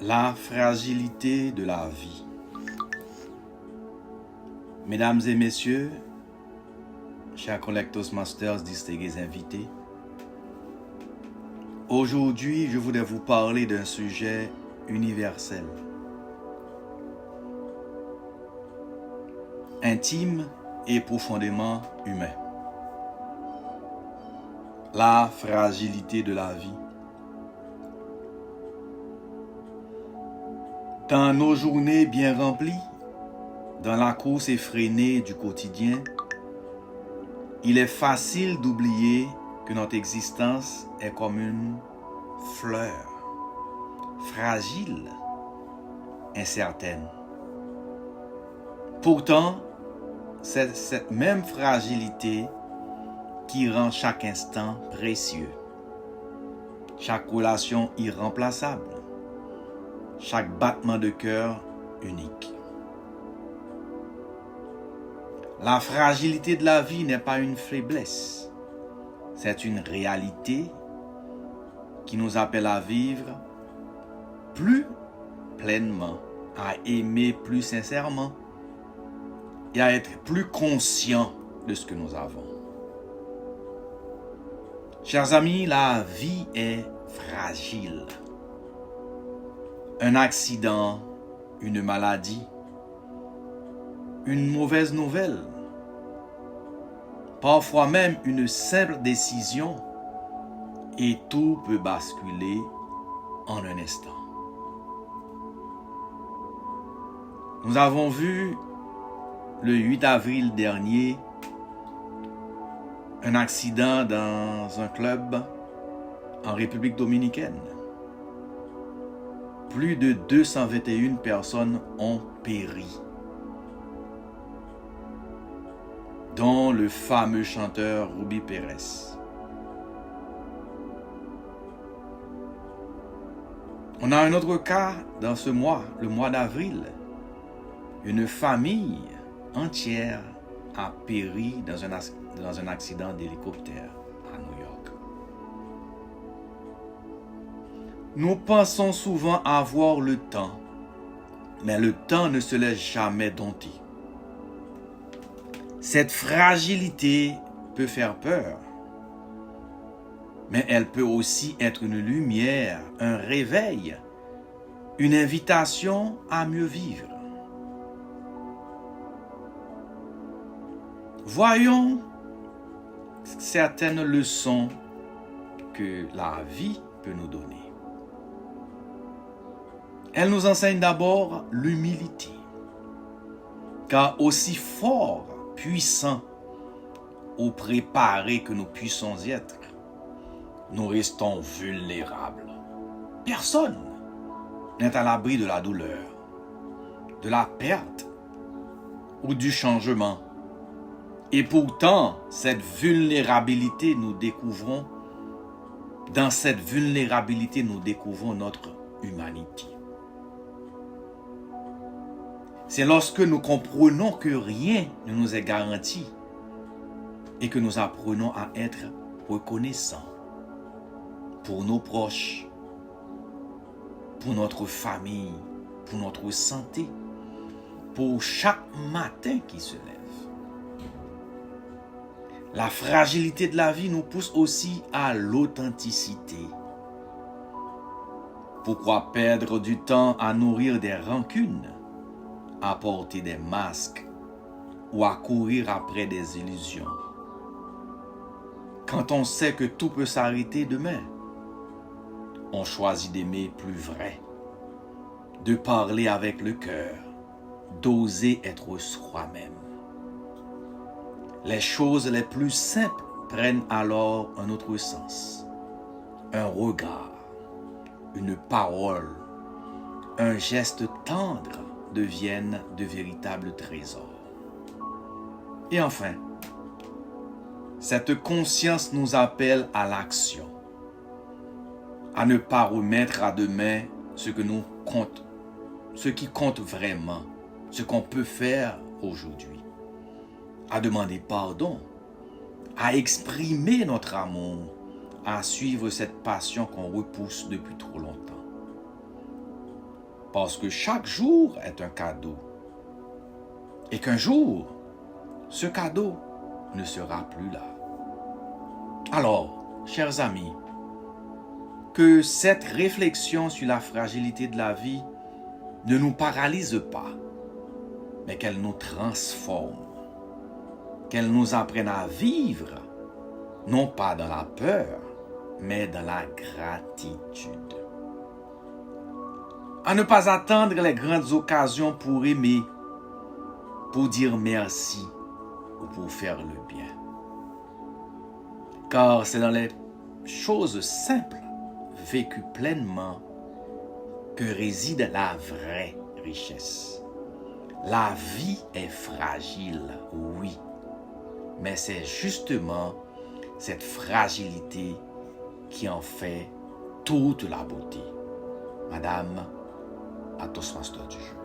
La fragilité de la vie. Mesdames et messieurs, chers Collectors Masters, distingués invités, aujourd'hui, je voudrais vous parler d'un sujet universel, intime et profondément humain. La fragilité de la vie. Dans nos journées bien remplies, dans la course effrénée du quotidien, il est facile d'oublier que notre existence est comme une fleur, fragile, incertaine. Pourtant, c'est cette même fragilité qui rend chaque instant précieux, chaque relation irremplaçable, chaque battement de cœur unique. La fragilité de la vie n'est pas une faiblesse, c'est une réalité qui nous appelle à vivre plus pleinement, à aimer plus sincèrement et à être plus conscient de ce que nous avons. Chers amis, la vie est fragile. Un accident, une maladie, une mauvaise nouvelle, parfois même une simple décision, et tout peut basculer en un instant. Nous avons vu le 8 avril dernier un accident dans un club en République dominicaine. Plus de 221 personnes ont péri, dont le fameux chanteur Ruby Pérez. On a un autre cas dans ce mois, le mois d'avril. Une famille entière a péri dans un accident d'hélicoptère à New York. Nous pensons souvent avoir le temps, mais le temps ne se laisse jamais dompter. Cette fragilité peut faire peur, mais elle peut aussi être une lumière, un réveil, une invitation à mieux vivre. Voyons certaines leçons que la vie peut nous donner. Elle nous enseigne d'abord l'humilité, car aussi fort, puissant ou préparé que nous puissions être, nous restons vulnérables. Personne n'est à l'abri de la douleur, de la perte ou du changement. Et pourtant, cette vulnérabilité, dans cette vulnérabilité, nous découvrons notre humanité. C'est lorsque nous comprenons que rien ne nous est garanti et que nous apprenons à être reconnaissants pour nos proches, pour notre famille, pour notre santé, pour chaque matin qui se lève. La fragilité de la vie nous pousse aussi à l'authenticité. Pourquoi perdre du temps à nourrir des rancunes, à porter des masques ou à courir après des illusions? Quand on sait que tout peut s'arrêter demain, on choisit d'aimer plus vrai, de parler avec le cœur, d'oser être soi-même. Les choses les plus simples prennent alors un autre sens. Un regard, une parole, un geste tendre deviennent de véritables trésors. Et enfin, cette conscience nous appelle à l'action, à ne pas remettre à demain ce qui compte vraiment, ce qu'on peut faire aujourd'hui, à demander pardon, à exprimer notre amour, à suivre cette passion qu'on repousse depuis trop longtemps. parce que chaque jour est un cadeau. Et qu'un jour, ce cadeau ne sera plus là. Alors, chers amis, que cette réflexion sur la fragilité de la vie ne nous paralyse pas, mais qu'elle nous transforme, qu'elle nous apprenne à vivre, non pas dans la peur, mais dans la gratitude. À ne pas attendre les grandes occasions pour aimer, pour dire merci ou pour faire le bien. Car c'est dans les choses simples, vécues pleinement, que réside la vraie richesse. La vie est fragile, oui, mais c'est justement cette fragilité qui en fait toute la beauté. Madame, à tous, master du jeu.